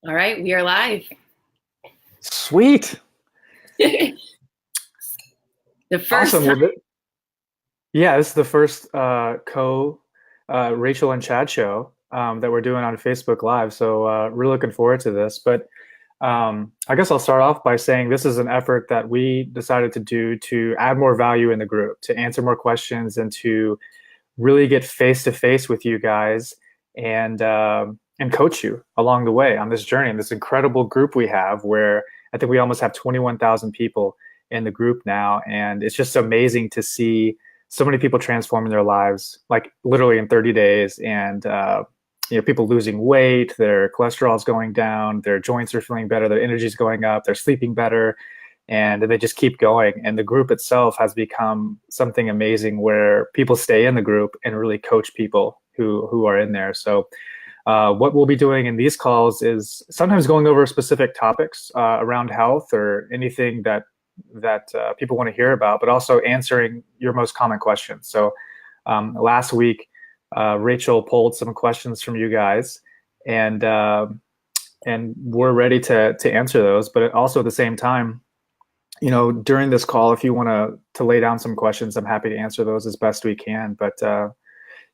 All right, we are live. Sweet. The first Awesome. time. Yeah, this is the first Rachel and Chad show that we're doing on Facebook Live. So really looking forward to this. But I guess I'll start off by saying this is an effort that we decided to do to add more value in the group, to answer more questions, and to really get face to face with you guys and coach you along the way on this journey, and this incredible group we have where I think we almost have 21,000 people in the group now. And it's just amazing to see so many people transforming their lives, like literally in 30 days. And, people losing weight, their cholesterol is going down, their joints are feeling better, their energy is going up, they're sleeping better, and they just keep going. And the group itself has become something amazing where people stay in the group and really coach people who are in there. So what we'll be doing in these calls is sometimes going over specific topics around health or anything that people want to hear about, but also answering your most common questions. So last week, Rachel pulled some questions from you guys, and we're ready to answer those. But also at the same time, during this call, if you want to lay down some questions, I'm happy to answer those as best we can. But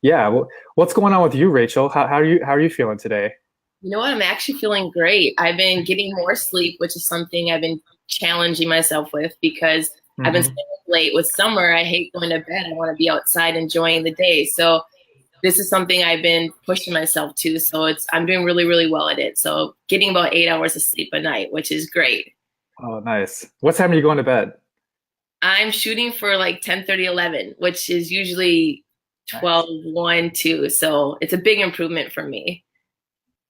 yeah, what's going on with you, Rachel? How are you feeling today? You know what? I'm actually feeling great. I've been getting more sleep, which is something I've been challenging myself with because I've been Hmm. staying up late. With summer, I hate going to bed. I want to be outside enjoying the day. So this is something I've been pushing myself to. So I'm doing really, really well at it. So getting about 8 hours of sleep a night, which is great. Oh, nice. What time are you going to bed? I'm shooting for like 10:30, 11, which is usually Nice. 12, 1, 2. So it's a big improvement for me.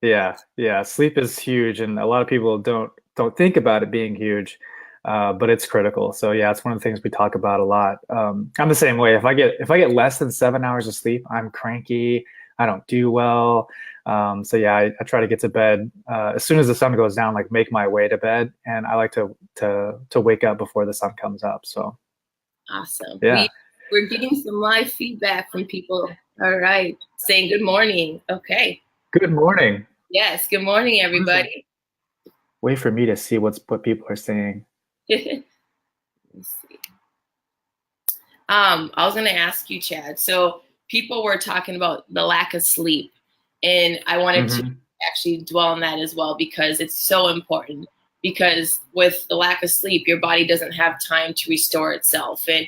Yeah, yeah. Sleep is huge, and a lot of people don't think about it being huge, but it's critical. So yeah, it's one of the things we talk about a lot. I'm the same way. If I get less than 7 hours of sleep, I'm cranky. I don't do well. So yeah, I try to get to bed as soon as the sun goes down. Like make my way to bed, and I like to wake up before the sun comes up. So Awesome. yeah. We're getting some live feedback from people. All right. Saying good morning. Okay. Good morning. Yes. Good morning, What is it? everybody. Wait for me to see what people are saying. Let's see. I was going to ask you, Chad. So people were talking about the lack of sleep, and I wanted to Hmm. actually dwell on that as well because it's so important. Because with the lack of sleep, your body doesn't have time to restore itself, and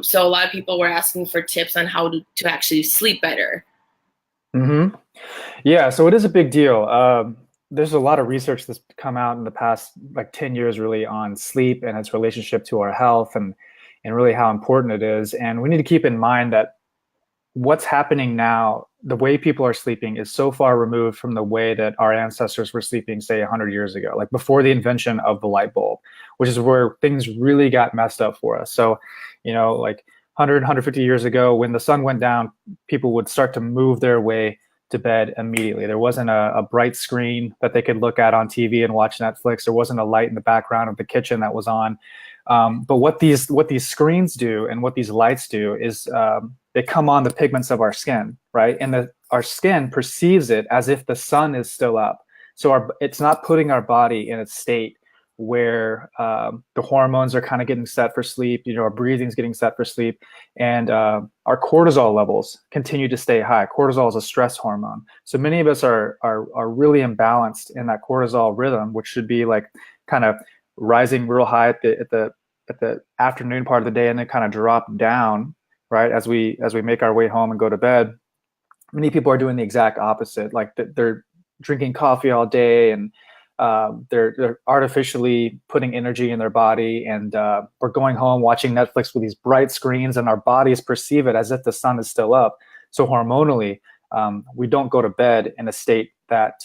so a lot of people were asking for tips on how to actually sleep better. Hmm. Yeah, so it is a big deal. There's a lot of research that's come out in the past like 10 years really on sleep and its relationship to our health and really how important it is. And we need to keep in mind that what's happening now, the way people are sleeping is so far removed from the way that our ancestors were sleeping, say 100 years ago, like before the invention of the light bulb, which is where things really got messed up for us. So, like 100, years ago, when the sun went down, people would start to move their way to bed immediately. There wasn't a bright screen that they could look at on TV and watch Netflix. There wasn't a light in the background of the kitchen that was on. But what these screens do and what these lights do is they come on the pigments of our skin, right? And our skin perceives it as if the sun is still up. So it's not putting our body in a state where the hormones are kind of getting set for sleep. Our breathing's getting set for sleep, and our cortisol levels continue to stay high. Cortisol is a stress hormone, so many of us are really imbalanced in that cortisol rhythm, which should be like kind of rising real high at the afternoon part of the day and then kind of drop down right as we make our way home and go to bed. Many people are doing the exact opposite, like they're drinking coffee all day and they're artificially putting energy in their body, and we're going home watching Netflix with these bright screens, and our bodies perceive it as if the sun is still up. So hormonally, we don't go to bed in a state that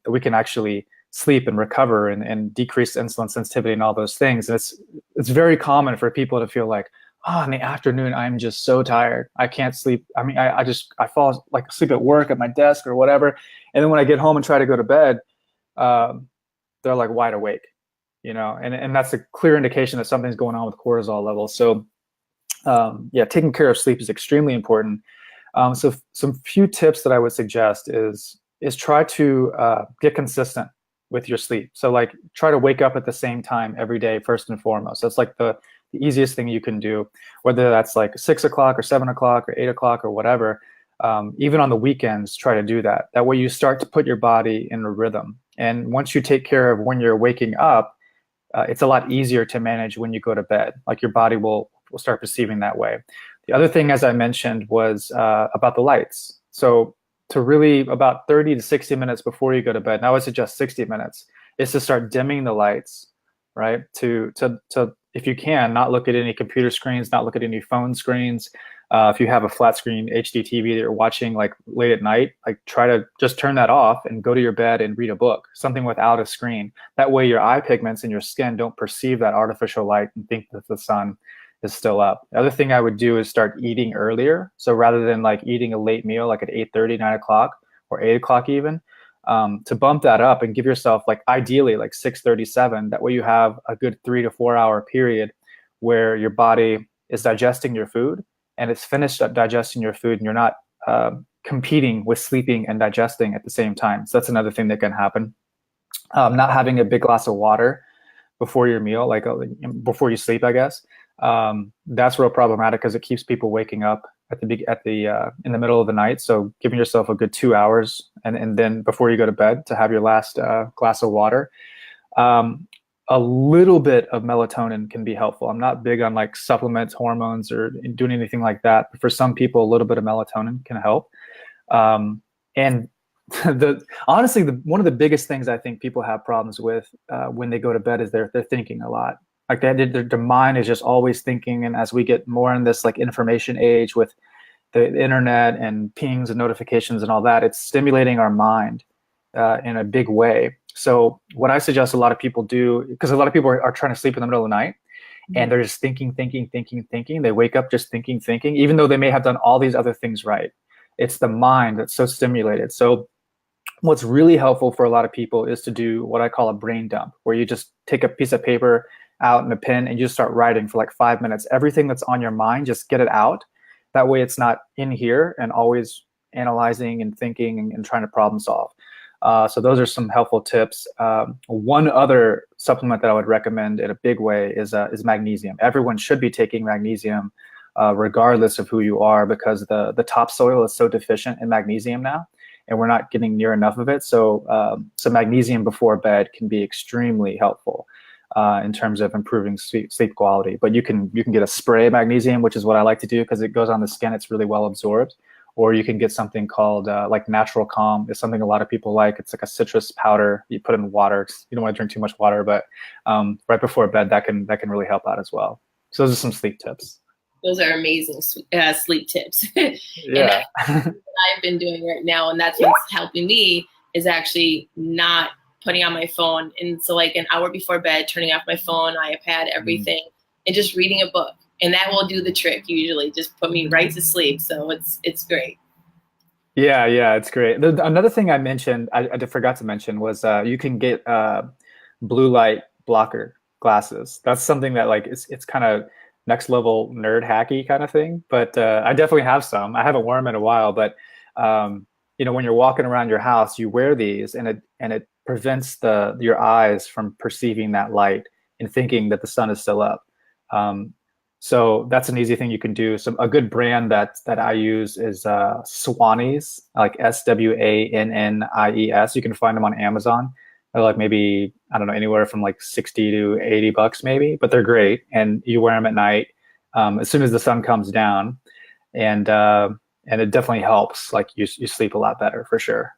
we can actually sleep and recover and decrease insulin sensitivity and all those things. And it's very common for people to feel like, oh, in the afternoon, I'm just so tired. I can't sleep. I mean, I fall like asleep at work at my desk or whatever. And then when I get home and try to go to bed, um, they're like wide awake, and that's a clear indication that something's going on with cortisol levels. So yeah, taking care of sleep is extremely important. So some few tips that I would suggest is try to get consistent with your sleep. So like try to wake up at the same time every day, first and foremost. That's like the easiest thing you can do, whether that's like 6 o'clock or 7 o'clock or 8 o'clock or whatever. Even on the weekends, try to do that. That way you start to put your body in a rhythm. And once you take care of when you're waking up, it's a lot easier to manage when you go to bed. Like your body will start perceiving that way. The other thing, as I mentioned, was about the lights. So to really about 30 to 60 minutes before you go to bed, and I would suggest 60 minutes, is to start dimming the lights, right? To if you can, not look at any computer screens, not look at any phone screens. If you have a flat screen HD TV that you're watching like late at night, like try to just turn that off and go to your bed and read a book, something without a screen. That way your eye pigments in your skin don't perceive that artificial light and think that the sun is still up. The other thing I would do is start eating earlier. So rather than like eating a late meal, like at 8:30, 9 o'clock, or 8 o'clock even, to bump that up and give yourself like ideally like 6:37. That way you have a good 3 to 4 hour period where your body is digesting your food and it's finished up digesting your food and you're not competing with sleeping and digesting at the same time. So that's another thing that can happen. Not having a big glass of water before your meal, like before you sleep, I guess. That's real problematic because it keeps people waking up in the middle of the night. So giving yourself a good 2 hours and then before you go to bed to have your last glass of water. A little bit of melatonin can be helpful. I'm not big on like supplements, hormones, or doing anything like that. But for some people, a little bit of melatonin can help. And honestly, one of the biggest things I think people have problems with when they go to bed is they're thinking a lot. Like their mind is just always thinking. And as we get more in this like information age with the internet and pings and notifications and all that, it's stimulating our mind in a big way. So what I suggest a lot of people do, because a lot of people are trying to sleep in the middle of the night and they're just thinking. They wake up just thinking, even though they may have done all these other things right. It's the mind that's so stimulated. So what's really helpful for a lot of people is to do what I call a brain dump, where you just take a piece of paper out and a pen and you just start writing for like 5 minutes. Everything that's on your mind, just get it out. That way it's not in here and always analyzing and thinking and trying to problem solve. So those are some helpful tips. One other supplement that I would recommend in a big way is magnesium. Everyone should be taking magnesium regardless of who you are, because the topsoil is so deficient in magnesium now, and we're not getting near enough of it. So magnesium before bed can be extremely helpful in terms of improving sleep quality. But you can get a spray of magnesium, which is what I like to do because it goes on the skin. It's really well absorbed. Or you can get something called like Natural Calm. It's something a lot of people like. It's like a citrus powder you put in water. You don't want to drink too much water, but right before bed, that can really help out as well. So those are some sleep tips. Those are amazing sleep tips. Yeah. And that's what I've been doing right now, and that's what's helping me is actually not putting on my phone. And so like an hour before bed, turning off my phone, iPad, everything, and just reading a book. And that will do the trick usually, just put me right to sleep. So it's great. Yeah, it's great. Another thing I mentioned, I forgot to mention, was you can get blue light blocker glasses. That's something that like it's kind of next level nerd hacky kind of thing. But I definitely have some. I haven't worn them in a while, but when you're walking around your house, you wear these, and it prevents your eyes from perceiving that light and thinking that the sun is still up. So that's an easy thing you can do. A good brand that I use is Swannies, like SWANNIES. You can find them on Amazon. They're like maybe, I don't know, anywhere from like 60 to 80 bucks maybe, but they're great. And you wear them at night as soon as the sun comes down, and it definitely helps. Like you sleep a lot better for sure.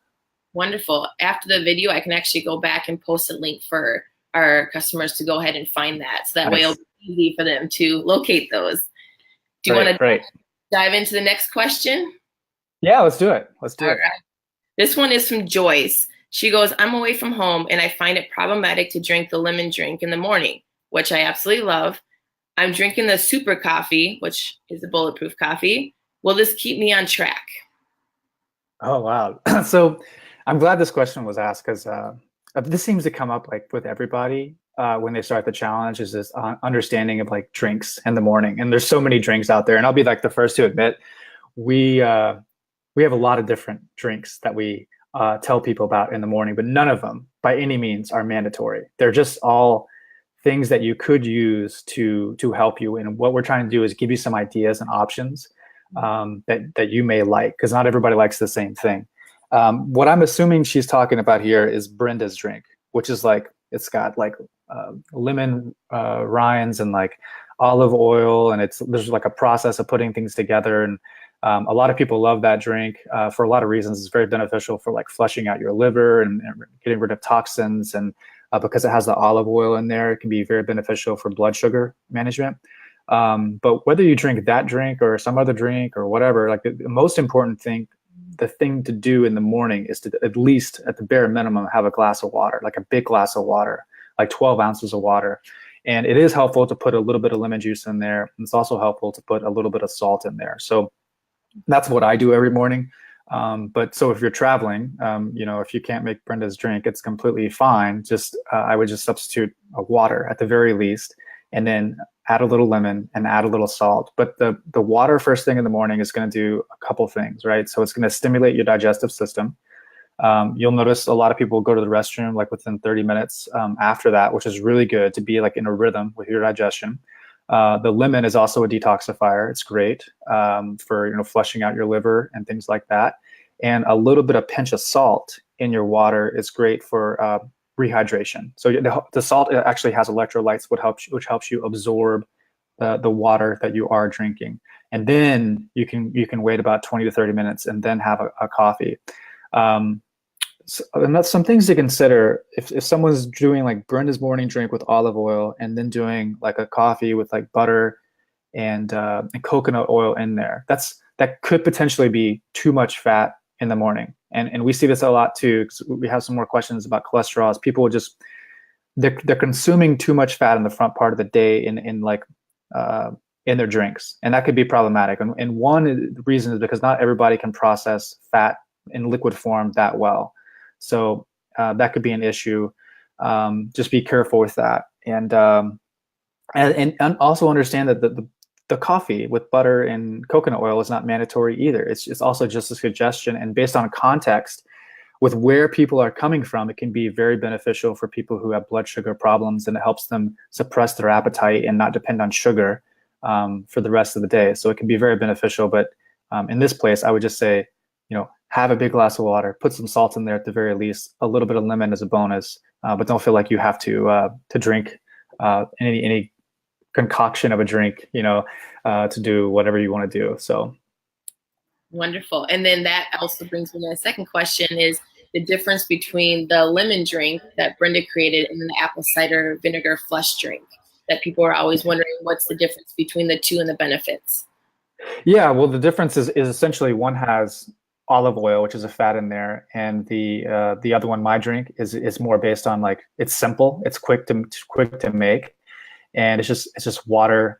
Wonderful. After the video, I can actually go back and post a link for our customers to go ahead and find that. So that way it'll be easy for them to locate those. Do you want to dive into the next question? Yeah, let's do it. Let's do it. Right. This one is from Joyce. She goes, I'm away from home and I find it problematic to drink the lemon drink in the morning, which I absolutely love. I'm drinking the super coffee, which is a bulletproof coffee. Will this keep me on track? Oh, wow. So I'm glad this question was asked, because this seems to come up like with everybody when they start the challenge, is this understanding of like drinks in the morning. And there's so many drinks out there. And I'll be like the first to admit, we have a lot of different drinks that we tell people about in the morning, but none of them by any means are mandatory. They're just all things that you could use to help you. And what we're trying to do is give you some ideas and options that you may like, because not everybody likes the same thing. What I'm assuming she's talking about here is Brenda's drink, which is like, it's got like lemon rinds and like olive oil, and there's like a process of putting things together. And a lot of people love that drink for a lot of reasons. It's very beneficial for like flushing out your liver and getting rid of toxins. And because it has the olive oil in there, it can be very beneficial for blood sugar management. But whether you drink that drink or some other drink or whatever, like the most important thing, the thing to do in the morning is to at least at the bare minimum have a glass of water, like a big glass of water, like 12 ounces of water. And it is helpful to put a little bit of lemon juice in there. It's also helpful to put a little bit of salt in there. So that's what I do every morning. But so if you're traveling, if you can't make Brenda's drink, it's completely fine. Just I would just substitute a water at the very least, and then add a little lemon and add a little salt. But the water first thing in the morning is going to do a couple things, right? So it's going to stimulate your digestive system. You'll notice a lot of people go to the restroom like within 30 minutes after that, which is really good to be like in a rhythm with your digestion. The lemon is also a detoxifier. It's great for flushing out your liver and things like that. And a little bit of pinch of salt in your water is great for rehydration. So the salt actually has electrolytes, which helps you absorb the water that you are drinking. And then you can wait about 20 to 30 minutes and then have a coffee. And that's some things to consider if someone's doing like Brenda's morning drink with olive oil and then doing like a coffee with like butter and coconut oil in there. That could potentially be too much fat in the morning. And we see this a lot too, because we have some more questions about cholesterol. People they're consuming too much fat in the front part of the day in their drinks, and that could be problematic. And one reason is because not everybody can process fat in liquid form that well, so that could be an issue. Just be careful with that, and also understand that the coffee with butter and coconut oil is not mandatory either. It's also just a suggestion, and based on context with where people are coming from, it can be very beneficial for people who have blood sugar problems, and it helps them suppress their appetite and not depend on sugar for the rest of the day. So it can be very beneficial. But in this place, I would just say, have a big glass of water, put some salt in there at the very least, a little bit of lemon as a bonus, but don't feel like you have to drink any concoction of a drink, to do whatever you want to do. So wonderful. And then that also brings me to the second question is the difference between the lemon drink that Brenda created and the apple cider vinegar flush drink that people are always wondering what's the difference between the two and the benefits. Yeah, well, the difference is essentially one has olive oil, which is a fat in there, and the other one, my drink, is more based on like it's simple, it's quick to make, and it's just water,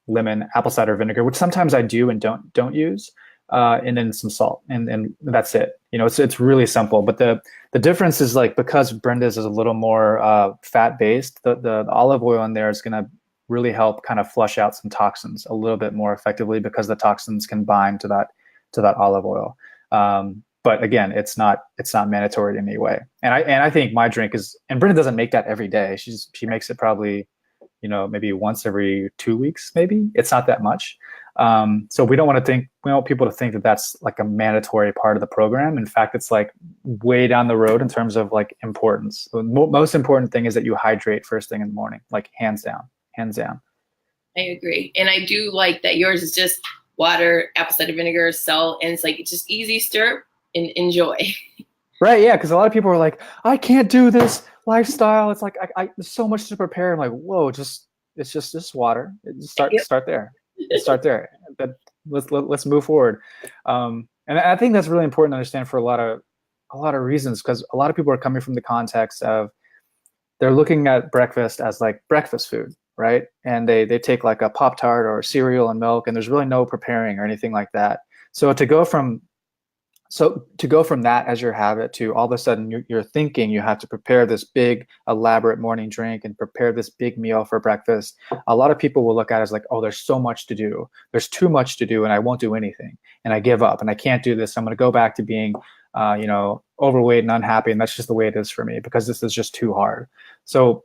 lemon, apple cider vinegar, which sometimes I do and don't use, and then some salt, and that's it. It's really simple. But the difference is like because Brenda's is a little more fat based, the olive oil in there is going to really help kind of flush out some toxins a little bit more effectively because the toxins can bind to that olive oil. But again, it's not mandatory in any way. And I think my drink is, and Brenda doesn't make that every day. She makes it probably, maybe once every 2 weeks, maybe. It's not that much. So we don't want people to think that that's like a mandatory part of the program. In fact, it's like way down the road in terms of like importance. The most important thing is that you hydrate first thing in the morning, like hands down. I agree. And I do like that yours is just water, apple cider vinegar, salt, and it's like it's just easy stir and enjoy. Right, yeah, because a lot of people are like, I can't do this lifestyle. It's like there's so much to prepare. I'm like, whoa, it's just water. Start there. Start there. But let's move forward. And I think that's really important to understand for a lot of reasons, because a lot of people are coming from the context of they're looking at breakfast as like breakfast food. Right. And they take like a Pop-Tart or cereal and milk, and there's really no preparing or anything like that. So to go from that as your habit to all of a sudden you're thinking you have to prepare this big elaborate morning drink and prepare this big meal for breakfast, a lot of people will look at it as like, oh, there's so much to do. There's too much to do, and I won't do anything, and I give up, and I can't do this. I'm going to go back to being overweight and unhappy, and that's just the way it is for me because this is just too hard. So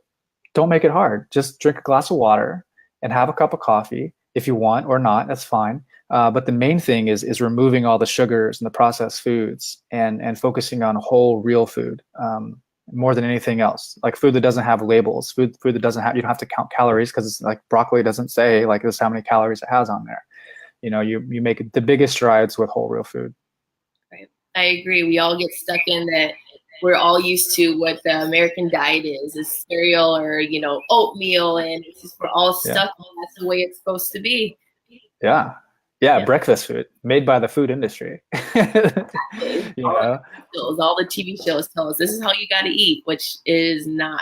don't make it hard. Just drink a glass of water and have a cup of coffee if you want or not. That's fine. But the main thing is removing all the sugars and the processed foods and focusing on whole, real food more than anything else. Like food that doesn't have labels, food that doesn't have, you don't have to count calories because it's like broccoli doesn't say like this is how many calories it has on there. You make the biggest strides with whole, real food. Right. I agree. We all get stuck in that. We're all used to what the American diet is cereal or, oatmeal. And it's just, we're all stuck. And that's the way it's supposed to be. Yeah. Breakfast food made by the food industry. Exactly. All the TV shows tell us this is how you got to eat, which is not.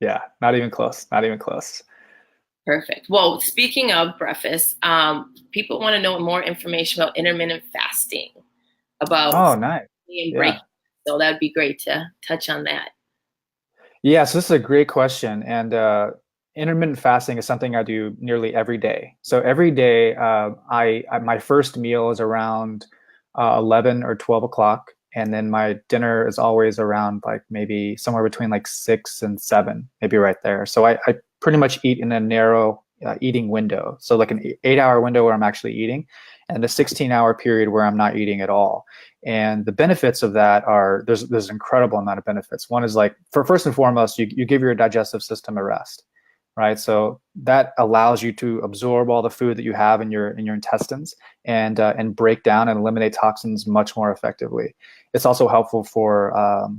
Yeah. Not even close. Not even close. Perfect. Well, speaking of breakfast, people want to know more information about intermittent fasting. Oh, nice. Break. So that'd be great to touch on that. Yeah, so this is a great question. And intermittent fasting is something I do nearly every day. So every day, my first meal is around 11 or 12 o'clock. And then my dinner is always around like maybe somewhere between like 6 and 7, maybe right there. So I pretty much eat in a narrow eating window. So like an 8-hour window where I'm actually eating and a 16-hour period where I'm not eating at all. And the benefits of that are there's an incredible amount of benefits. One is like, first and foremost, you give your digestive system a rest, right? So that allows you to absorb all the food that you have in your intestines and break down and eliminate toxins much more effectively. It's also helpful for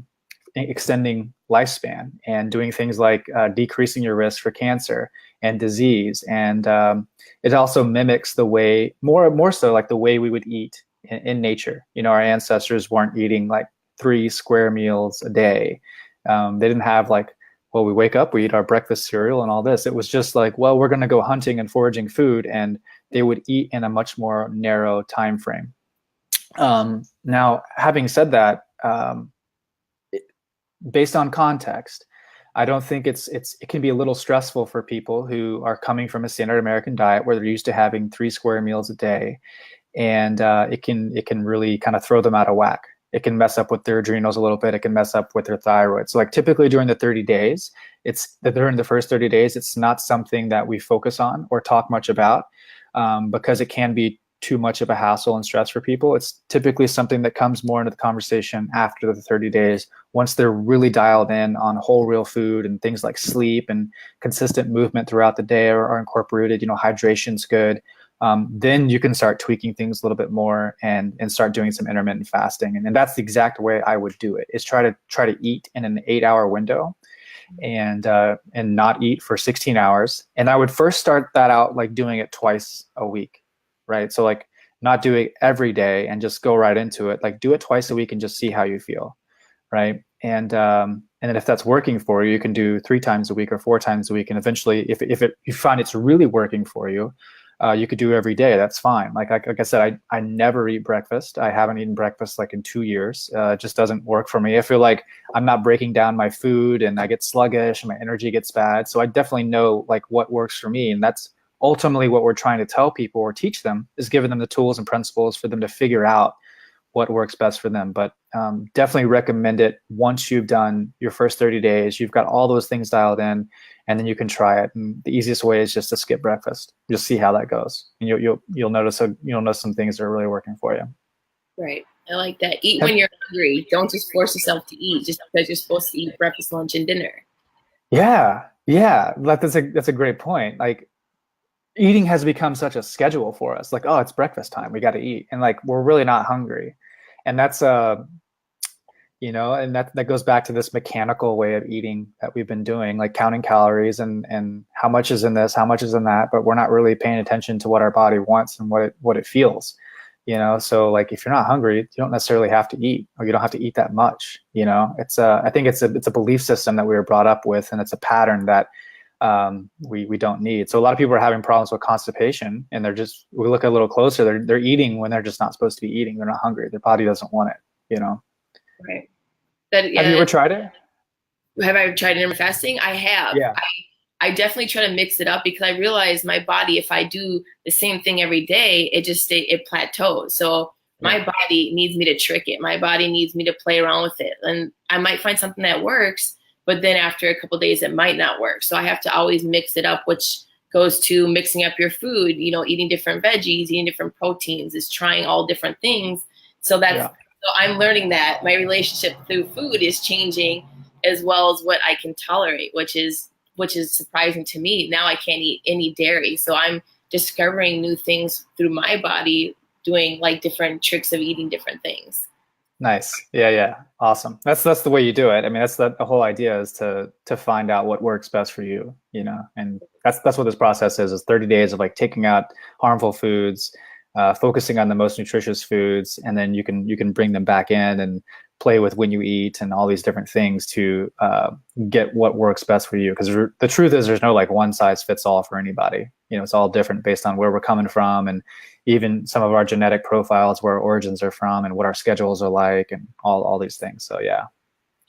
extending lifespan and doing things like decreasing your risk for cancer and disease. And it also mimics the way, more so like the way we would eat in nature. Our ancestors weren't eating like 3 square meals a day. They didn't have like, well, we wake up, we eat our breakfast cereal and all this. It was just like, well, we're going to go hunting and foraging food, and they would eat in a much more narrow time frame. Now, having said that, based on context, I don't think it can be a little stressful for people who are coming from a standard American diet where they're used to having 3 square meals a day. And it can really kind of throw them out of whack. It can mess up with their adrenals a little bit. It can mess up with their thyroid. So like typically during the 30 days, during the first 30 days, it's not something that we focus on or talk much about because it can be too much of a hassle and stress for people. It's typically something that comes more into the conversation after the 30 days, once they're really dialed in on whole, real food and things like sleep and consistent movement throughout the day are incorporated. Hydration's good. Then you can start tweaking things a little bit more and start doing some intermittent fasting. And that's the exact way I would do it, is try to eat in an 8-hour window and not eat for 16 hours. And I would first start that out like doing it twice a week, right? So like not do it every day and just go right into it. Like do it twice a week and just see how you feel, right? And then if that's working for you, you can do 3 times a week or 4 times a week. And eventually, if you find it's really working for you, you could do every day. That's fine. Like I said, I never eat breakfast. I haven't eaten breakfast like in 2 years. It just doesn't work for me. I feel like I'm not breaking down my food and I get sluggish and my energy gets bad. So I definitely know like what works for me. And that's ultimately what we're trying to tell people or teach them, is giving them the tools and principles for them to figure out what works best for them. But definitely recommend it once you've done your first 30 days, you've got all those things dialed in, and then you can try it. And the easiest way is just to skip breakfast. You'll see how that goes, and you'll notice some things that are really working for you. Right. I like that. Eat when you're hungry. Don't just force yourself to eat just because you're supposed to eat breakfast, lunch, and dinner. Yeah. That's a great point. Like, eating has become such a schedule for us. Like, oh, it's breakfast time, we got to eat, and like we're really not hungry, and that's and that goes back to this mechanical way of eating that we've been doing, like counting calories and how much is in this, how much is in that, but we're not really paying attention to what our body wants and what it feels. So like if you're not hungry, you don't necessarily have to eat, or you don't have to eat that much. It's I think it's a belief system that we were brought up with, and it's a pattern that we don't need. So a lot of people are having problems with constipation, and we look a little closer, they're eating when they're just not supposed to be eating. They're not hungry. Their body doesn't want it, Right. Have you ever tried it? Have I tried intermittent fasting? I have. Yeah. I definitely try to mix it up, because I realize my body, if I do the same thing every day, it plateaus. So my body needs me to trick it. My body needs me to play around with it. And I might find something that works, but then after a couple of days, it might not work. So I have to always mix it up, which goes to mixing up your food, you know, eating different veggies, eating different proteins, is trying all different things. So so I'm learning that my relationship through food is changing, as well as what I can tolerate, which is surprising to me. Now I can't eat any dairy. So I'm discovering new things through my body, doing like different tricks of eating different things. Nice. Yeah. Awesome. That's the way you do it. I mean, that's the whole idea, is to find out what works best for you, you know, and that's what this process is 30 days of like taking out harmful foods, focusing on the most nutritious foods, and then you can bring them back in and play with when you eat and all these different things to get what works best for you. Because the truth is, there's no like one size fits all for anybody. You know, it's all different based on where we're coming from, and even some of our genetic profiles, where our origins are from, and what our schedules are like, and all these things. So yeah.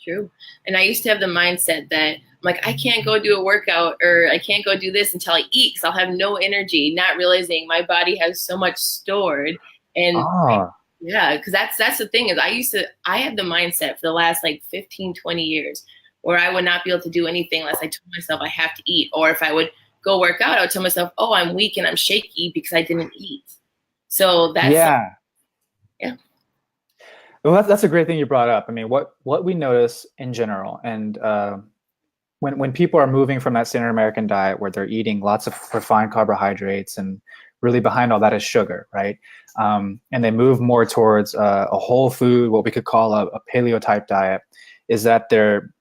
True. And I used to have the mindset that I'm like, I can't go do a workout, or I can't go do this until I eat, because I'll have no energy, not realizing my body has so much stored. And yeah, because that's the thing, is I had the mindset for the last like 15, 20 years where I would not be able to do anything unless I told myself I have to eat. Or if I would go work out, I would tell myself, oh, I'm weak and I'm shaky because I didn't eat. So that's yeah. Well, that's a great thing you brought up. I mean, what we notice in general, and when people are moving from that standard American diet where they're eating lots of refined carbohydrates, and really behind all that is sugar, right? And they move more towards a whole food, what we could call a paleo type diet, is that their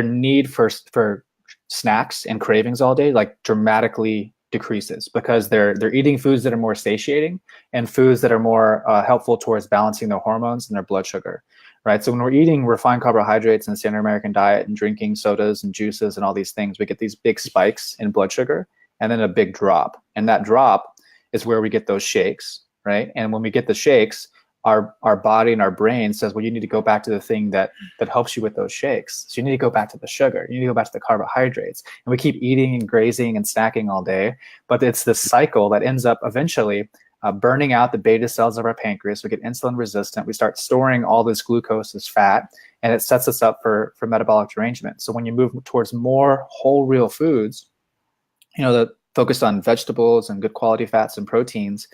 need for snacks and cravings all day like dramatically decreases, because they're eating foods that are more satiating and foods that are more helpful towards balancing their hormones and their blood sugar, right? So when we're eating refined carbohydrates in the standard American diet and drinking sodas and juices and all these things, we get these big spikes in blood sugar and then a big drop. And that drop is where we get those shakes, right? And when we get the shakes, our body and our brain says, well, you need to go back to the thing that helps you with those shakes. So you need to go back to the sugar. You need to go back to the carbohydrates. And we keep eating and grazing and snacking all day. But it's this cycle that ends up eventually burning out the beta cells of our pancreas. We get insulin resistant. We start storing all this glucose as fat, and it sets us up for metabolic derangement. So when you move towards more whole real foods, you know, that focused on vegetables and good quality fats and proteins,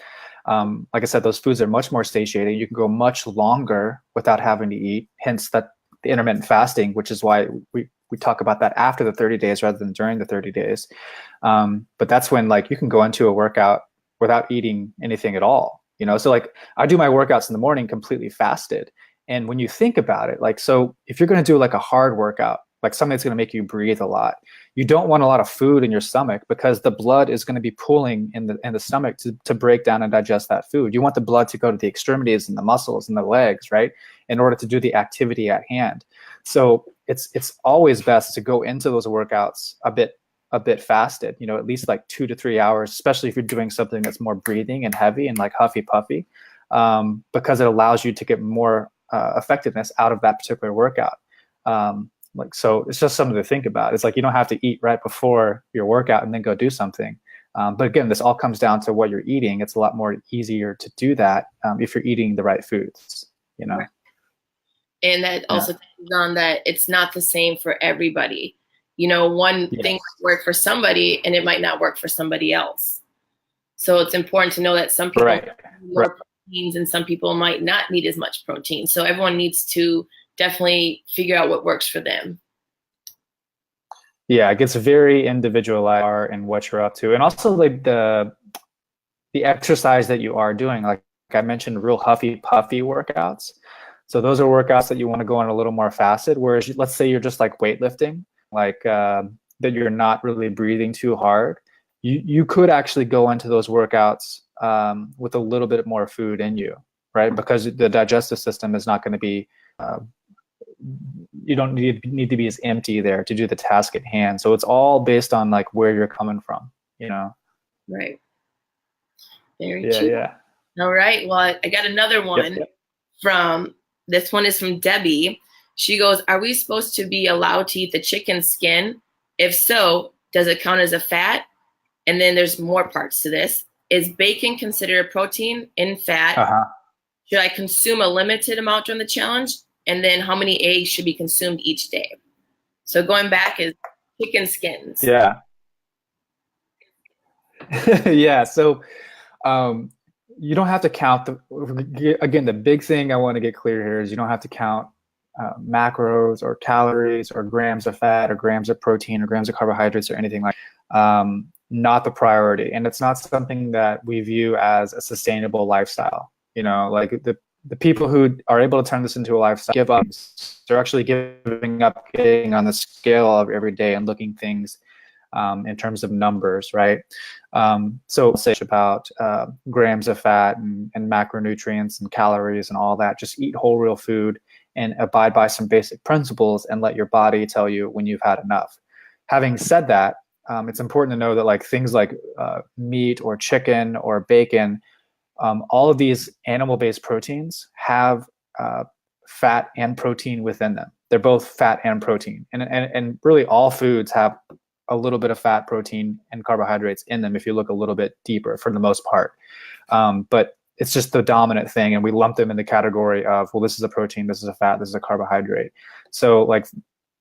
like I said, those foods are much more satiating. You can go much longer without having to eat, hence the intermittent fasting, which is why we talk about that after the 30 days rather than during the 30 days. But that's when like you can go into a workout without eating anything at all, you know? So like I do my workouts in the morning completely fasted. And when you think about it, like, so if you're going to do like a hard workout, like something that's going to make you breathe a lot, you don't want a lot of food in your stomach, because the blood is going to be pooling in the stomach to break down and digest that food. You want the blood to go to the extremities and the muscles and the legs, right, in order to do the activity at hand. So it's always best to go into those workouts a bit fasted, you know, at least like 2 to 3 hours, especially if you're doing something that's more breathing and heavy and like huffy puffy, because it allows you to get more effectiveness out of that particular workout. Like, so it's just something to think about. It's like, you don't have to eat right before your workout and then go do something. But again, this all comes down to what you're eating. It's a lot more easier to do that if you're eating the right foods, you know? Right. And that also depends on that it's not the same for everybody. You know, one thing might work for somebody and it might not work for somebody else. So it's important to know that some people need more proteins and some people might not need as much protein. So everyone needs to definitely figure out what works for them. Yeah, it gets very individualized in what you're up to. And also like the exercise that you are doing, like I mentioned, real huffy puffy workouts. So those are workouts that you want to go on a little more fasted. Whereas let's say you're just like weightlifting, like that you're not really breathing too hard. You could actually go into those workouts with a little bit more food in you, right? Because the digestive system is not going to be you don't need to be as empty there to do the task at hand. So it's all based on like where you're coming from, you know? Right. Very true. Yeah. All right. Well, I got another one from, this one is from Debbie. She goes, are we supposed to be allowed to eat the chicken skin? If so, does it count as a fat? And then there's more parts to this. Is bacon considered a protein in fat? Should I consume a limited amount during the challenge? And then how many eggs should be consumed each day? So going back is chicken skins. Yeah. Yeah. So you don't have to count again, the big thing I want to get clear here is you don't have to count macros or calories or grams of fat or grams of protein or grams of carbohydrates or anything like that. Not the priority. And it's not something that we view as a sustainable lifestyle. Like the people who are able to turn this into a lifestyle give up. They're actually giving up getting on the scale of every day and looking things in terms of numbers, right? So say about grams of fat and macronutrients and calories and all that. Just eat whole real food and abide by some basic principles and let your body tell you when you've had enough. Having said that, it's important to know that like things like meat or chicken or bacon, all of these animal-based proteins have fat and protein within them. They're both fat and protein. And really all foods have a little bit of fat, protein, and carbohydrates in them if you look a little bit deeper for the most part. But it's just the dominant thing, and we lump them in the category of, well, this is a protein, this is a fat, this is a carbohydrate. So like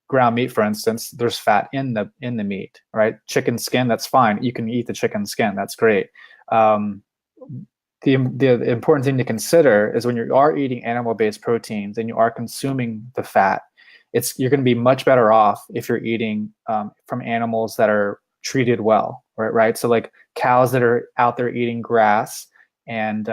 ground meat, for instance, there's fat in the meat, right? Chicken skin, that's fine. You can eat the chicken skin, that's great. The important thing to consider is when you are eating animal-based proteins and you are consuming the fat, you're going to be much better off if you're eating from animals that are treated well, right? So like cows that are out there eating grass and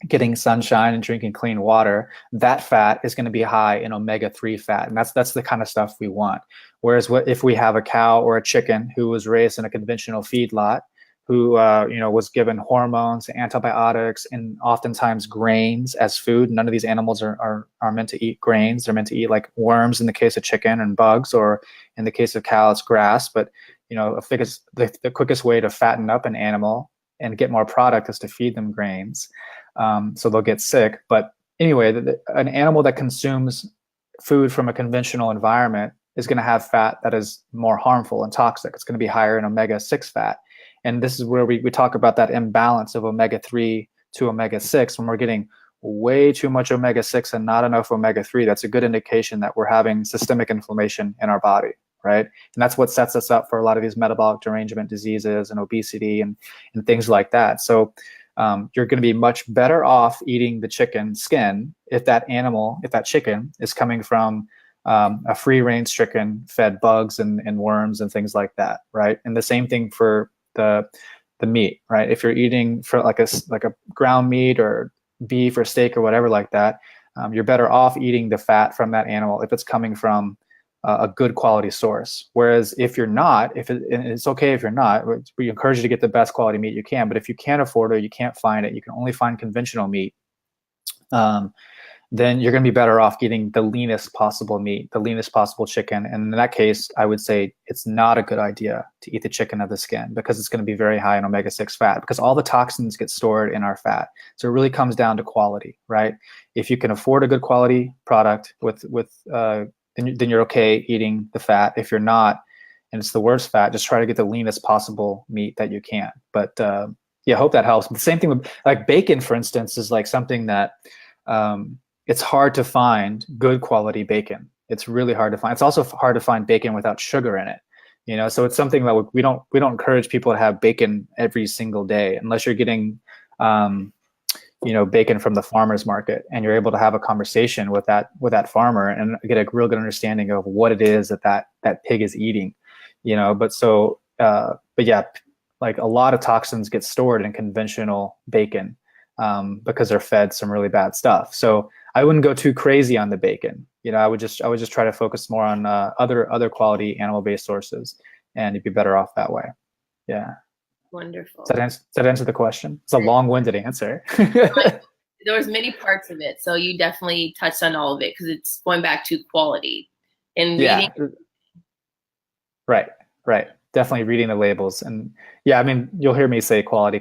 getting sunshine and drinking clean water, that fat is going to be high in omega-3 fat, and that's the kind of stuff we want. Whereas if we have a cow or a chicken who was raised in a conventional feedlot, who was given hormones, antibiotics, and oftentimes grains as food. None of these animals are meant to eat grains. They're meant to eat like worms in the case of chicken and bugs, or in the case of cow, it's grass. But the quickest way to fatten up an animal and get more product is to feed them grains, so they'll get sick. But anyway, an animal that consumes food from a conventional environment is going to have fat that is more harmful and toxic. It's going to be higher in omega-6 fat. And this is where we talk about that imbalance of omega-3 to omega-6. When we're getting way too much omega-6 and not enough omega-3, that's a good indication that we're having systemic inflammation in our body, right? And that's what sets us up for a lot of these metabolic derangement diseases and obesity and things like that. So you're going to be much better off eating the chicken skin if that chicken is coming from a free-range chicken fed bugs and worms and things like that, right? And the same thing for the meat, right? If you're eating for like a ground meat or beef or steak or whatever like that, you're better off eating the fat from that animal if it's coming from a good quality source. Whereas if you're not, and it's okay if you're not, we encourage you to get the best quality meat you can. But if you can't afford it, you can't find it, you can only find conventional meat. Then you're going to be better off getting the leanest possible meat, the leanest possible chicken. And in that case, I would say it's not a good idea to eat the chicken of the skin because it's going to be very high in omega-6 fat because all the toxins get stored in our fat. So it really comes down to quality, right? If you can afford a good quality product then you're okay eating the fat. If you're not, and it's the worst fat, just try to get the leanest possible meat that you can. But yeah, I hope that helps. But the same thing with like bacon, for instance, is like something that it's hard to find good quality bacon. It's really hard to find. It's also hard to find bacon without sugar in it. So it's something that we don't encourage people to have bacon every single day unless you're getting bacon from the farmer's market and you're able to have a conversation with that farmer and get a real good understanding of what it is that pig is eating. But yeah, like a lot of toxins get stored in conventional bacon because they're fed some really bad stuff. So I wouldn't go too crazy on the bacon. I would just try to focus more on other quality animal-based sources, and you'd be better off that way. Yeah. Wonderful. Does that answer the question? It's a long-winded answer. There was many parts of it, so you definitely touched on all of it because it's going back to quality and reading. Right. Definitely reading the labels, and yeah, I mean, you'll hear me say quality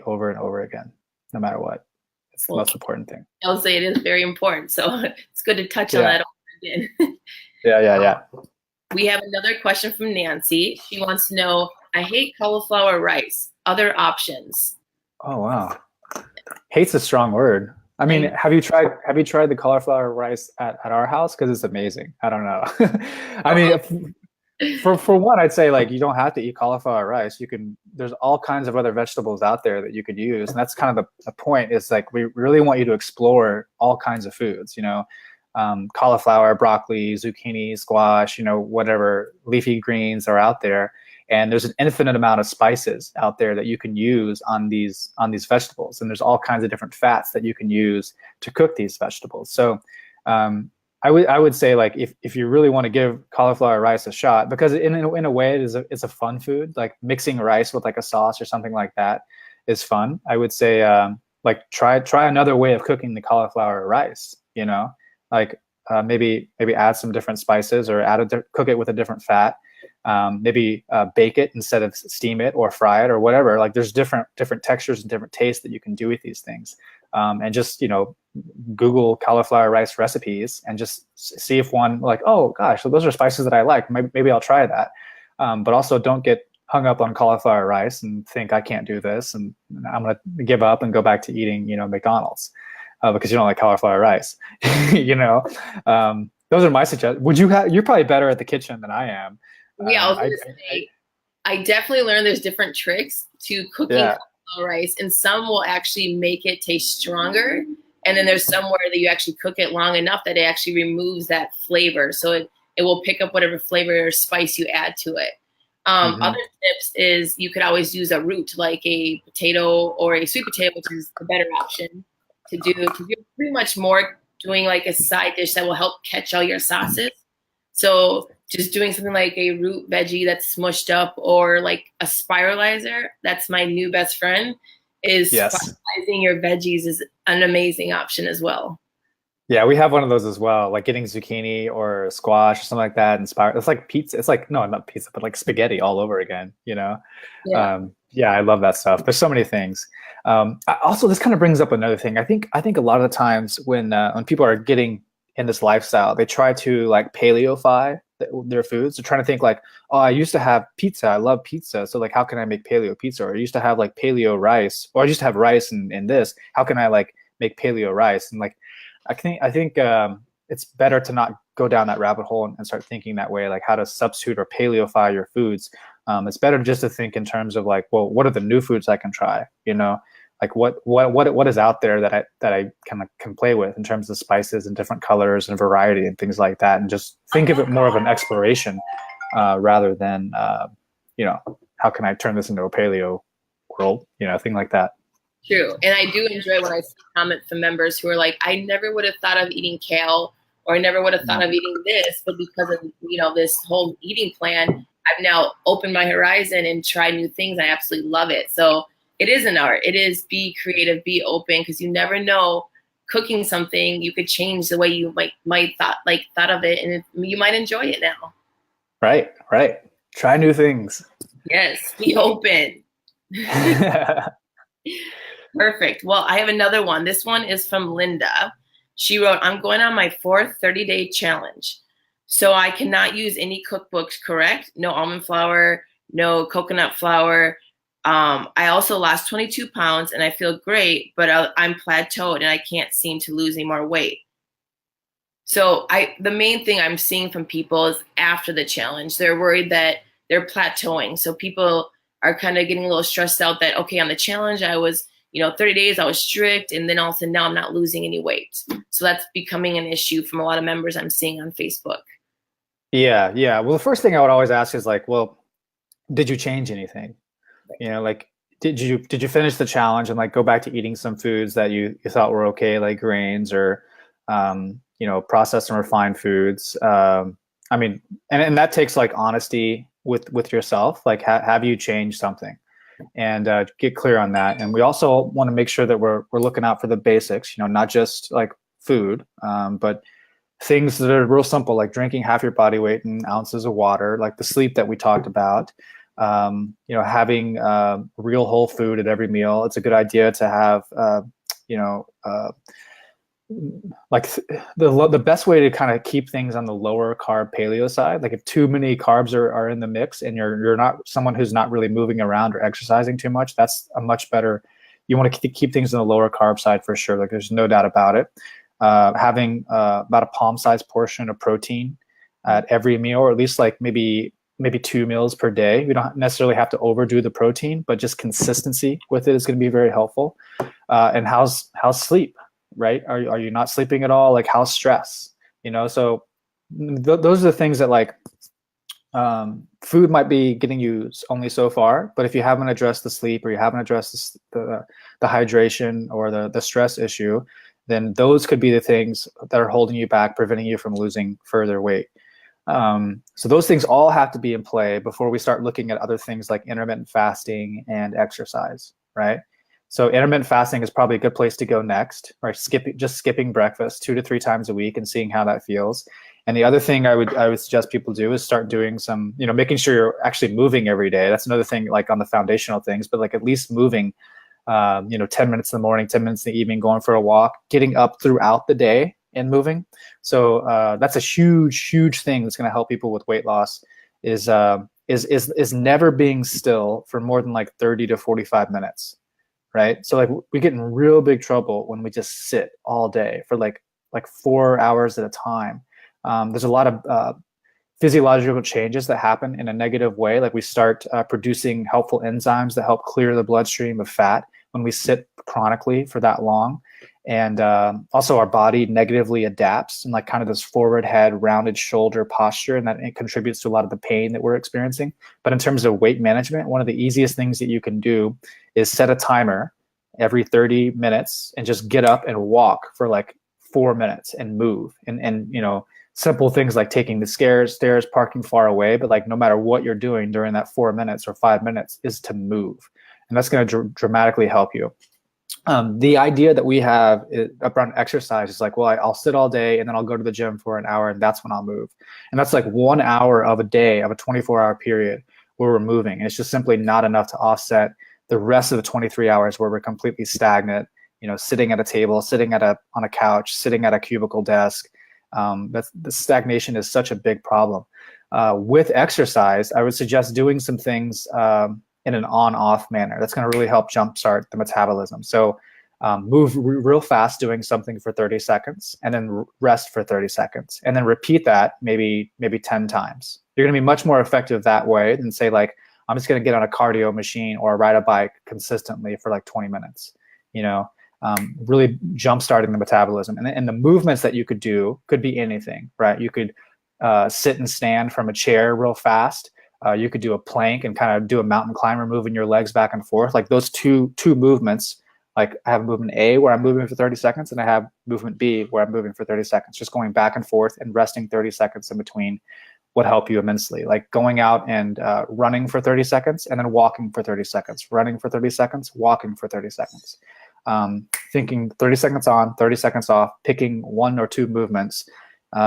over and over again, no matter what. It's the most important thing. I'll say it is very important, so it's good to touch on that over again. Yeah. We have another question from Nancy. She wants to know, I hate cauliflower rice. Other options? Oh, wow. Hate's a strong word. I mean, have you tried the cauliflower rice at our house? Because it's amazing. I don't know. I mean, for one, I'd say like you don't have to eat cauliflower rice. You can. There's all kinds of other vegetables out there that you could use, and that's kind of the point. Is like we really want you to explore all kinds of foods. Cauliflower, broccoli, zucchini, squash. Whatever leafy greens are out there, and there's an infinite amount of spices out there that you can use on these vegetables, and there's all kinds of different fats that you can use to cook these vegetables. So I would say like if you really want to give cauliflower rice a shot, because in a way it's a fun food, like mixing rice with like a sauce or something like that is fun. I would say like try another way of cooking the cauliflower rice. Like maybe add some different spices or cook it with a different fat. Maybe bake it instead of steam it or fry it or whatever. Like there's different textures and different tastes that you can do with these things. And just Google cauliflower rice recipes and just see if one like, oh gosh, so those are spices that I like. Maybe I'll try that. But also don't get hung up on cauliflower rice and think I can't do this and I'm gonna give up and go back to eating McDonald's because you don't like cauliflower rice. Those are my suggestions. You're probably better at the kitchen than I am. Yeah, I was gonna say, I definitely learned there's different tricks to cooking cauliflower rice, and some will actually make it taste stronger. And then there's somewhere that you actually cook it long enough that it actually removes that flavor. So it will pick up whatever flavor or spice you add to it. Other tips is you could always use a root like a potato or a sweet potato, which is the better option to do. Because you're pretty much more doing like a side dish that will help catch all your sauces. So just doing something like a root veggie that's smushed up, or like a spiralizer. That's my new best friend. Spiralizing your veggies is an amazing option as well. Yeah, we have one of those as well. Like getting zucchini or squash or something like that, and it's like pizza. It's like no, not pizza, but like spaghetti all over again. Yeah, I love that stuff. There's so many things. Also, this kind of brings up another thing. I think a lot of the times when people are getting in this lifestyle, they try to like paleofy their foods. They're trying to think like, oh, I used to have pizza. I love pizza. So like, how can I make paleo pizza? Or I used to have like paleo rice, or I used to have rice in this. How can I like make paleo rice? And like, I think it's better to not go down that rabbit hole and start thinking that way, like how to substitute or paleofy your foods. It's better just to think in terms of like, well, what are the new foods I can try? Like what is out there that I can play with in terms of spices and different colors and variety and things like that, and just think of it more of an exploration rather than how can I turn this into a paleo world, thing like that. True. And I do enjoy when I see comments from members who are like, I never would have thought of eating kale, or I never would have thought of eating this, but because of this whole eating plan, I've now opened my horizon and tried new things. I absolutely love it. So it is an art. It is be creative, be open, because you never know. Cooking something, you could change the way you might thought of it, and you might enjoy it now. Right. Try new things. Yes, be open. Perfect. Well, I have another one. This one is from Linda. She wrote, I'm going on my 4th 30-day challenge. So I cannot use any cookbooks, correct? No almond flour, no coconut flour. I also lost 22 pounds and I feel great, but I'm plateaued and I can't seem to lose any more weight. So the main thing I'm seeing from people is after the challenge, they're worried that they're plateauing. So people are kind of getting a little stressed out that, okay, on the challenge, I was, 30 days, I was strict. And then all of a sudden now I'm not losing any weight. So that's becoming an issue from a lot of members I'm seeing on Facebook. Yeah. Well, the first thing I would always ask is like, well, did you change anything? Like, did you finish the challenge and like go back to eating some foods that you thought were okay, like grains or, processed and refined foods? And that takes like honesty with yourself. Like, have you changed something? And get clear on that. And we also want to make sure that we're looking out for the basics, not just like food, but things that are real simple, like drinking half your body weight in ounces of water, like the sleep that we talked about. Having real whole food at every meal. It's a good idea to have, the best way to kind of keep things on the lower carb paleo side. Like if too many carbs are in the mix and you're not someone who's not really moving around or exercising too much, that's a much better you want to keep things on the lower carb side for sure. Like there's no doubt about it. Having about a palm-sized portion of protein at every meal, or at least like maybe 2 meals per day. We don't necessarily have to overdo the protein, but just consistency with it is going to be very helpful. And how's sleep, right? Are you not sleeping at all? Like how's stress? So those are the things that like food might be getting you only so far, but if you haven't addressed the sleep or you haven't addressed the hydration or the stress issue, then those could be the things that are holding you back, preventing you from losing further weight. So those things all have to be in play before we start looking at other things like intermittent fasting and exercise, right? So intermittent fasting is probably a good place to go next, right? Skipping breakfast 2 to 3 times a week and seeing how that feels. And the other thing I would suggest people do is start doing some, making sure you're actually moving every day. That's another thing, like on the foundational things, but like at least moving, 10 minutes in the morning, 10 minutes in the evening, going for a walk, getting up throughout the day and moving. So that's a huge thing that's going to help people with weight loss is never being still for more than like 30 to 45 minutes. Right. So like we get in real big trouble when we just sit all day for like 4 hours at a time. There's a lot of physiological changes that happen in a negative way. Like we start producing helpful enzymes that help clear the bloodstream of fat when we sit chronically for that long. And also our body negatively adapts and like kind of this forward head, rounded shoulder posture, and that it contributes to a lot of the pain that we're experiencing. But in terms of weight management, one of the easiest things that you can do is set a timer every 30 minutes and just get up and walk for like 4 minutes and move. And simple things like taking the stairs, parking far away, but like no matter what you're doing during that 4 minutes or 5 minutes is to move. And that's going to dramatically help you. The idea that we have around exercise is like, well, I'll sit all day and then I'll go to the gym for an hour and that's when I'll move. And that's like 1 hour of a day of a 24-hour period where we're moving. And it's just simply not enough to offset the rest of the 23 hours where we're completely stagnant, sitting at a table, sitting on a couch, sitting at a cubicle desk. The stagnation is such a big problem. With exercise, I would suggest doing some things in an on-off manner. That's going to really help jumpstart the metabolism. So move real fast doing something for 30 seconds and then rest for 30 seconds and then repeat that maybe 10 times. You're going to be much more effective that way than say like, I'm just going to get on a cardio machine or ride a bike consistently for like 20 minutes, really jumpstarting the metabolism. And the movements that you could do could be anything, right? You could sit and stand from a chair real fast. You could do a plank and kind of do a mountain climber, moving your legs back and forth. Like those two movements, like I have movement A where I'm moving for 30 seconds and I have movement B where I'm moving for 30 seconds, just going back and forth and resting 30 seconds in between would help you immensely. Like going out and running for 30 seconds and then walking for 30 seconds, running for 30 seconds, walking for 30 seconds. Thinking 30 seconds on, 30 seconds off, picking 1 or 2 movements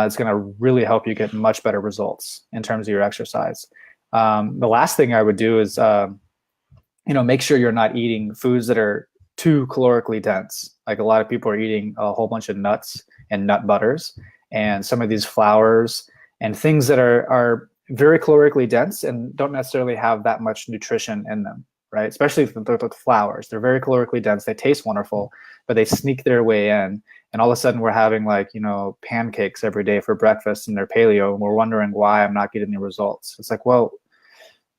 is going to really help you get much better results in terms of your exercise. The last thing I would do is, make sure you're not eating foods that are too calorically dense. Like a lot of people are eating a whole bunch of nuts and nut butters and some of these flours and things that are very calorically dense and don't necessarily have that much nutrition in them, right? Especially the flours. They're very calorically dense. They taste wonderful, but they sneak their way in. And all of a sudden we're having like, pancakes every day for breakfast and they're paleo. And we're wondering why I'm not getting the results. It's like, well,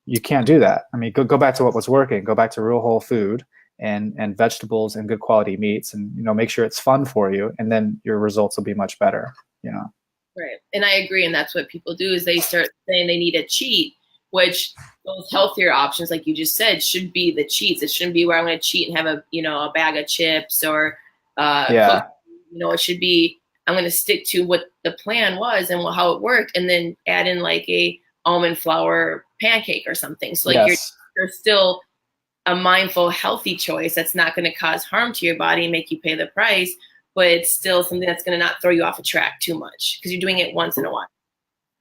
you can't do that. I mean, go back to what was working. Go back to real whole food and vegetables and good quality meats and, make sure it's fun for you. And then your results will be much better, Right. And I agree. And that's what people do is they start saying they need a cheat, which those healthier options, like you just said, should be the cheats. It shouldn't be where I'm going to cheat and have a bag of chips or, it should be, I'm going to stick to what the plan was and how it worked and then add in like a almond flour pancake or something. So like you're still a mindful, healthy choice that's not going to cause harm to your body and make you pay the price, but it's still something that's going to not throw you off a track too much because you're doing it once in a while.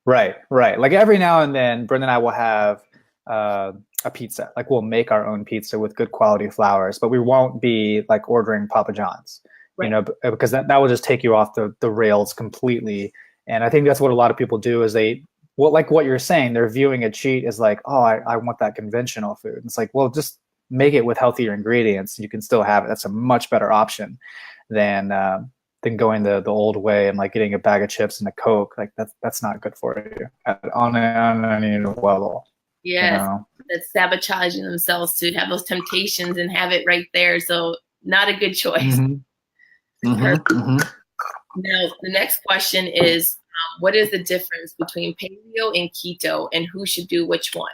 Right. Like every now and then, Brenda and I will have a pizza. Like we'll make our own pizza with good quality flours, but we won't be like ordering Papa John's, because that will just take you off the rails completely. And I think that's what a lot of people do is like what you're saying, they're viewing a cheat as like, oh, I want that conventional food. And it's like, well, just make it with healthier ingredients, you can still have it. That's a much better option than going the old way and like getting a bag of chips and a Coke. Like that's not good for you on any level. Yes, that's sabotaging themselves to have those temptations and have it right there. So not a good choice. Now, the next question is, what is the difference between paleo and keto, and who should do which one?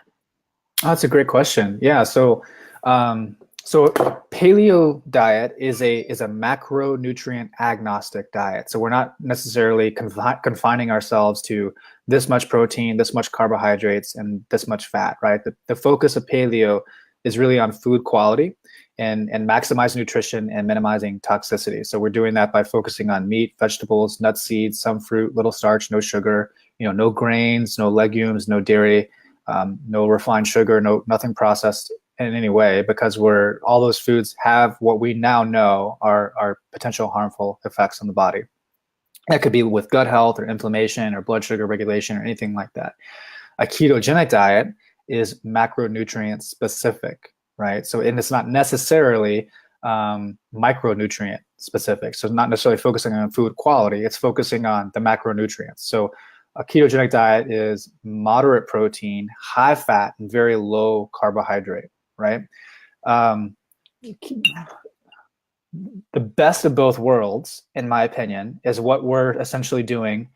Oh, that's a great question. Yeah. So paleo diet is a macronutrient agnostic diet. So we're not necessarily confining ourselves to this much protein, this much carbohydrates, and this much fat, right? The focus of paleo is really on food quality and maximizing nutrition and minimizing toxicity. So we're doing that by focusing on meat, vegetables, nuts, seeds, some fruit, little starch, no sugar, no grains, no legumes, no dairy, no refined sugar, nothing processed in any way, because all those foods have what we now know are potential harmful effects on the body. That could be with gut health or inflammation or blood sugar regulation or anything like that. A ketogenic diet is macronutrient specific, right? So, and it's not necessarily micronutrient specific. So not necessarily focusing on food quality, it's focusing on the macronutrients. So a ketogenic diet is moderate protein, high fat, and very low carbohydrate, right? The best of both worlds, in my opinion, is what we're essentially doing.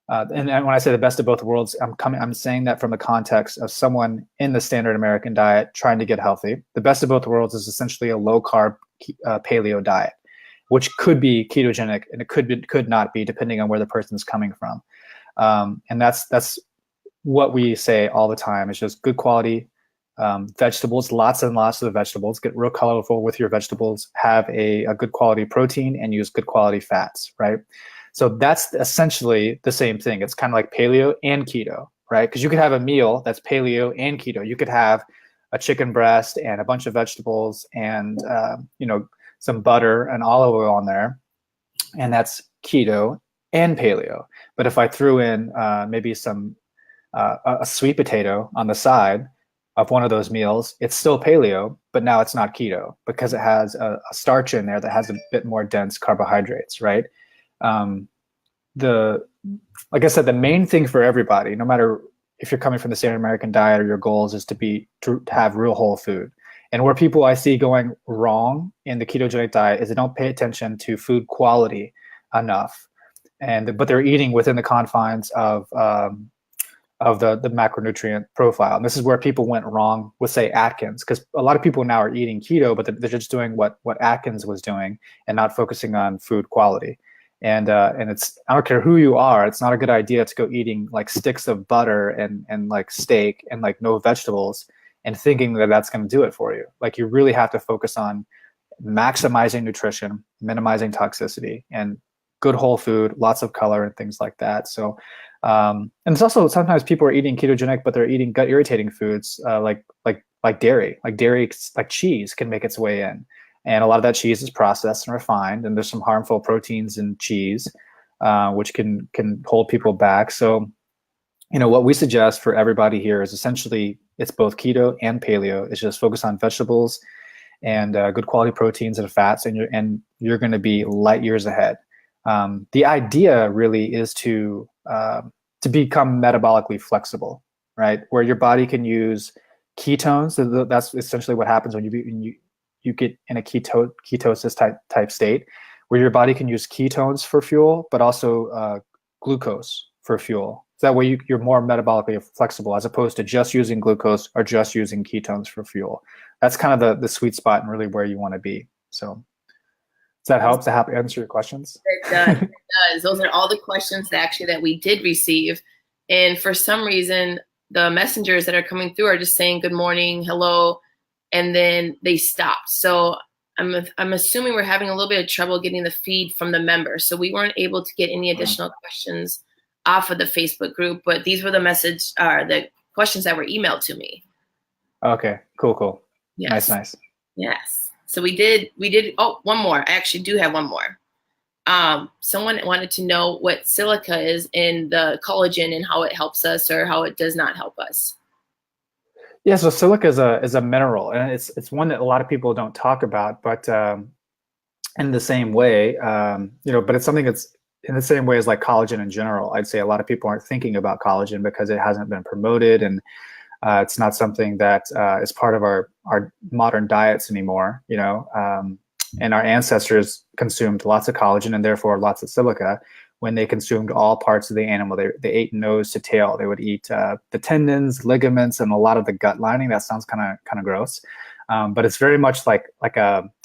And when I say the best of both worlds, I'm saying that from the context of someone in the standard American diet trying to get healthy. The best of both worlds is essentially a low carb paleo diet, which could be ketogenic and it could not be, depending on where the person's coming from. And that's what we say all the time. It's just good quality vegetables, lots and lots of vegetables. Get real colorful with your vegetables. Have a good quality protein and use good quality fats, right? So that's essentially the same thing. It's kind of like paleo and keto, right? Because you could have a meal that's paleo and keto. You could have a chicken breast and a bunch of vegetables and some butter and olive oil on there, and that's keto and paleo. But if I threw in maybe some a sweet potato on the side of one of those meals, it's still paleo, but now it's not keto because it has a starch in there that has a bit more dense carbohydrates, right? Like I said, the main thing for everybody, no matter if you're coming from the standard American diet or your goals, is to have real whole food. And where people I see going wrong in the ketogenic diet is they don't pay attention to food quality enough, but they're eating within the confines of the macronutrient profile. And this is where people went wrong with, say, Atkins, because a lot of people now are eating keto, but they're just doing what Atkins was doing and not focusing on food quality. And it's, I don't care who you are, it's not a good idea to go eating like sticks of butter and like steak and like no vegetables and thinking that that's going to do it for you. Like, you really have to focus on maximizing nutrition, minimizing toxicity, and good whole food, lots of color and things like that. So, and it's also sometimes people are eating ketogenic, but they're eating gut irritating foods like dairy, like cheese can make its way in. And a lot of that cheese is processed and refined, and there's some harmful proteins in cheese, which can hold people back. So, what we suggest for everybody here is essentially it's both keto and paleo. It's just focus on vegetables and good quality proteins and fats, and you're going to be light years ahead. The idea really is to become metabolically flexible, right? Where your body can use ketones. So that's essentially what happens when you get in a ketosis type state, where your body can use ketones for fuel, but also glucose for fuel. So that way you're more metabolically flexible, as opposed to just using glucose or just using ketones for fuel. That's kind of the sweet spot and really where you want to be. So does that help? Does that help answer your questions? It does. It does. Those are all the questions that we did receive. And for some reason, the messengers that are coming through are just saying good morning, hello, and then they stopped. So I'm assuming we're having a little bit of trouble getting the feed from the members. So we weren't able to get any additional questions off of the Facebook group, but these were the questions that were emailed to me. Okay, cool. Yes. Nice. Yes. So we did. Oh, one more. I actually do have one more. Someone wanted to know what silica is in the collagen and how it helps us or how it does not help us. Yeah, so silica is a mineral, and it's one that a lot of people don't talk about, but in the same way, but it's something that's in the same way as like collagen in general. I'd say a lot of people aren't thinking about collagen because it hasn't been promoted, and it's not something that is part of our modern diets anymore. And our ancestors consumed lots of collagen and therefore lots of silica when they consumed all parts of the animal. They ate nose to tail. They would eat the tendons, ligaments, and a lot of the gut lining. That sounds kind of gross, but it's very much like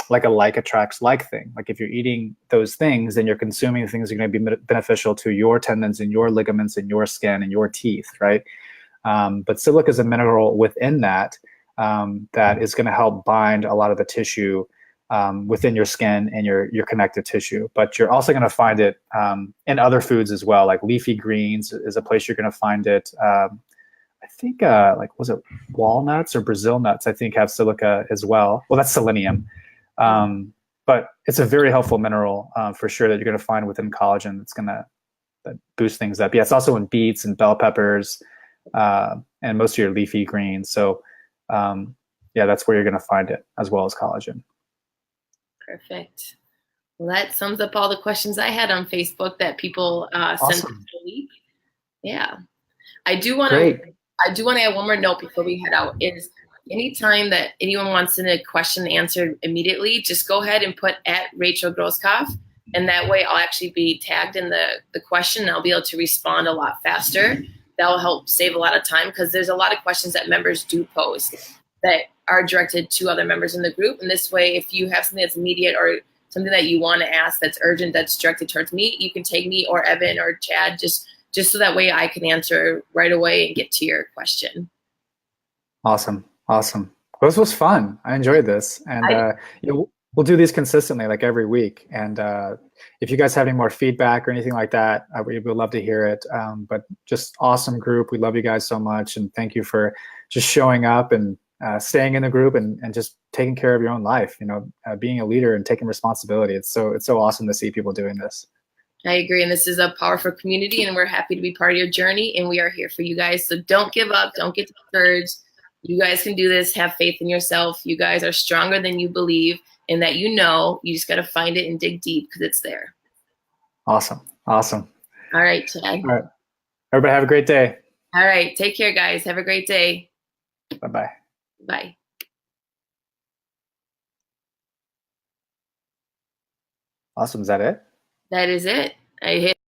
attracts like thing. Like if you're eating those things, then you're consuming things that are going to be beneficial to your tendons and your ligaments and your skin and your teeth, right? But silica is a mineral within that that is going to help bind a lot of the tissue within your skin and your connective tissue. But you're also going to find it in other foods as well, like leafy greens is a place you're going to find it. I think like was it walnuts or Brazil nuts? I think have silica as well. Well, that's selenium. But it's a very helpful mineral for sure that you're going to find within collagen. That's going to boost things up. Yeah, it's also in beets and bell peppers and most of your leafy greens. So yeah, that's where you're going to find it as well as collagen. Perfect. Well, that sums up all the questions I had on Facebook that people sent Awesome. this week. Yeah. I do want to add one more note before we head out is anytime that anyone wants a question answered immediately, just go ahead and put @RachelGroskopf, and that way I'll actually be tagged in the question and I'll be able to respond a lot faster. That'll help save a lot of time because there's a lot of questions that members do post that are directed to other members in the group. And this way, if you have something that's immediate or something that you want to ask that's urgent, that's directed towards me, you can tag me or Evan or Chad just so that way I can answer right away and get to your question. Awesome. This was fun. I enjoyed this. And we'll do these consistently, like every week. And if you guys have any more feedback or anything like that, we would love to hear it. But just awesome group. We love you guys so much. And thank you for just showing up and staying in the group and just taking care of your own life, being a leader and taking responsibility. It's so awesome to see people doing this. I agree. And this is a powerful community and we're happy to be part of your journey and we are here for you guys. So don't give up. Don't get discouraged. You guys can do this. Have faith in yourself. You guys are stronger than you believe and that you just got to find it and dig deep because it's there. Awesome. All right, Chad. All right. Everybody have a great day. All right. Take care, guys. Have a great day. Bye-bye. Bye. Awesome. Is that it? That is it. I hit